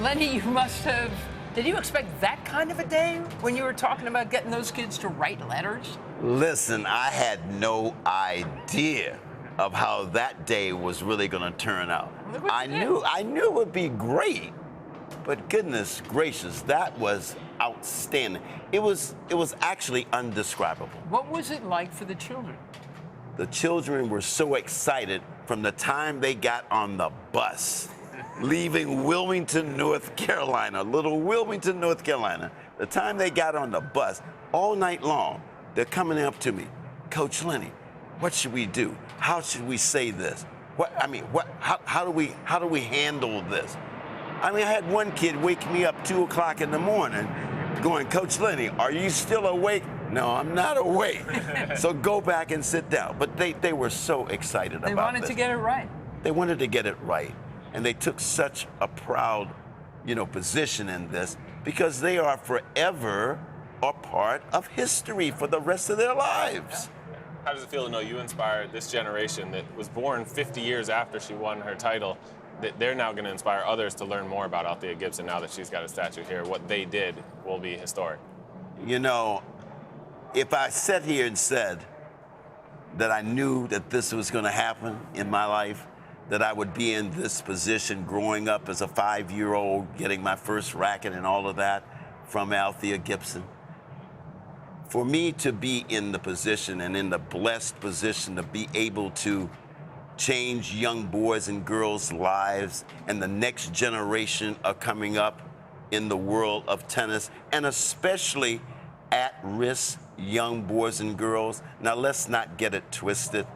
Lenny, you must have. Did you expect that kind of a day when you were talking about getting those kids to write letters? Listen, I had no idea of how that day was really going to turn out. Look what I you did. knew it would be great, but goodness gracious, that was outstanding. It was actually undescribable. What was it like for the children? The children were so excited from the time they got on the bus, leaving Wilmington, North Carolina, little Wilmington, North Carolina. The time they got on the bus, all night long, they're coming up to me, Coach Lenny, what should we do? How should we say this? How do we handle this? I mean, I had one kid wake me up 2 o'clock in the morning going, Coach Lenny, are you still awake? No, I'm not awake. So go back and sit down. But they were so excited about this. They wanted to get it right. They wanted to get it right. And they took such a proud, position in this because they are forever a part of history for the rest of their lives. How does it feel to know you inspired this generation that was born 50 years after she won her title, that they're now going to inspire others to learn more about Althea Gibson now that she's got a statue here? What they did will be historic. If I sat here and said that I knew that this was going to happen in my life, that I would be in this position growing up as a 5-year-old, getting my first racket and all of that from Althea Gibson, for me to be in the position and in the blessed position to be able to change young boys and girls' lives and the next generation are coming up in the world of tennis, and especially at-risk young boys and girls. Now, let's not get it twisted.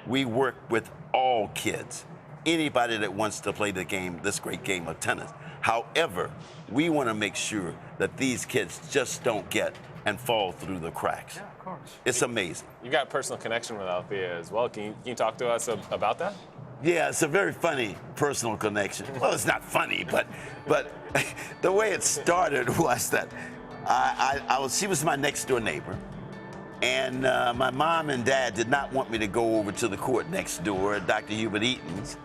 We work with all kids, anybody that wants to play the game, this great game of tennis. However, we want to make sure that these kids just don't get and fall through the cracks. Yeah, of course. It's amazing. You got a personal connection with Althea as well. Can you talk to us about that? Yeah, it's a very funny personal connection. Well, it's not funny, but the way it started was that she was my next door neighbor, and my mom and dad did not want me to go over to the court next door, Dr. Hubert Eaton's,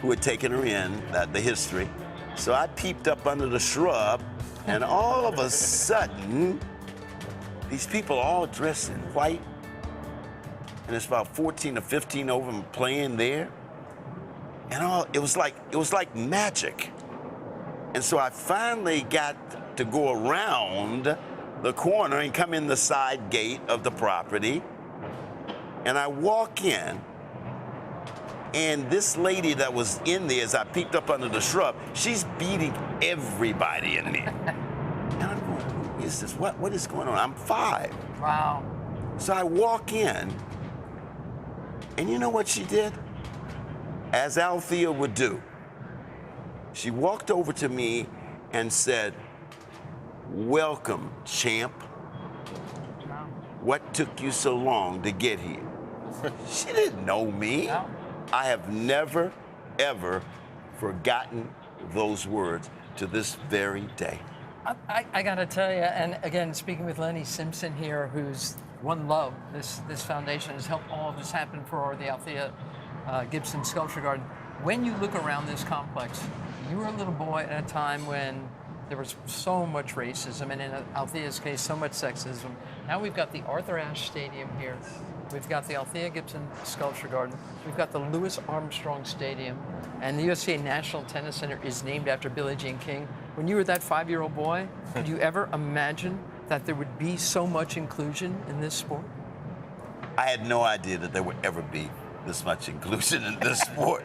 who had taken her in, the history. So I peeped up under the shrub, and all of a sudden, these people all dressed in white, and there's about 14 or 15 of them playing there, and it was like magic. And so I finally got to go around the corner and come in the side gate of the property, and I walk in, and this lady that was in there, as I peeked up under the shrub, she's beating everybody in there. And I'm going, who is this? What is going on? I'm 5. Wow. So I walk in, and you know what she did? As Althea would do, she walked over to me and said, "Welcome, champ. Wow. What took you so long to get here?" She didn't know me. No. I have never, ever forgotten those words to this very day. I got to tell you, and again, speaking with Lenny Simpson here, who's One Love, this foundation has helped all of this happen for the Althea Gibson Sculpture Garden. When you look around this complex, you were a little boy at a time when there was so much racism, and in Althea's case, so much sexism. Now we've got the Arthur Ashe Stadium here. We've got the Althea Gibson Sculpture Garden. We've got the Louis Armstrong Stadium. And the USA National Tennis Center is named after Billie Jean King. When you were that 5-year-old boy, did you ever imagine that there would be so much inclusion in this sport? I had no idea that there would ever be this much inclusion in this sport.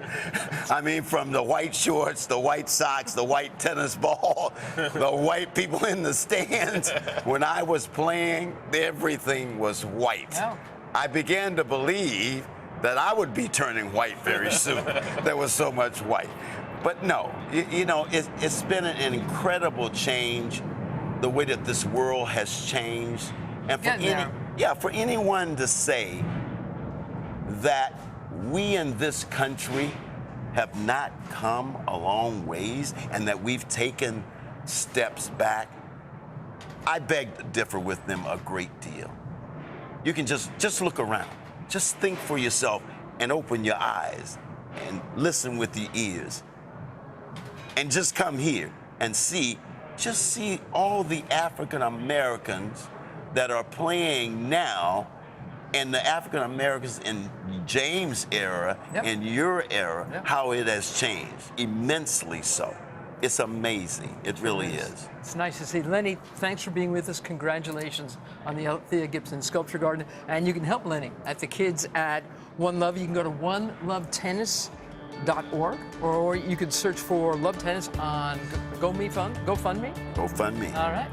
I mean, from the white shorts, the white socks, the white tennis ball, the white people in the stands. When I was playing, everything was white. Yeah. I began to believe that I would be turning white very soon. There was so much white. But no, it's been an incredible change, the way that this world has changed. And for anyone to say that we in this country have not come a long ways and that we've taken steps back, I beg to differ with them a great deal. You can just look around. Just think for yourself and open your eyes and listen with your ears. And just come here and see all the African Americans that are playing now, and the African Americans in James' era, Yep. in your era, Yep. how it has changed immensely. So it's amazing. It really is. It's nice to see. Lenny, thanks for being with us. Congratulations on the Althea Gibson Sculpture Garden. And you can help Lenny at the kids at One Love. You can go to onelovetennis.org, or you can search for Love Tennis on GoFundMe. GoFundMe. All right.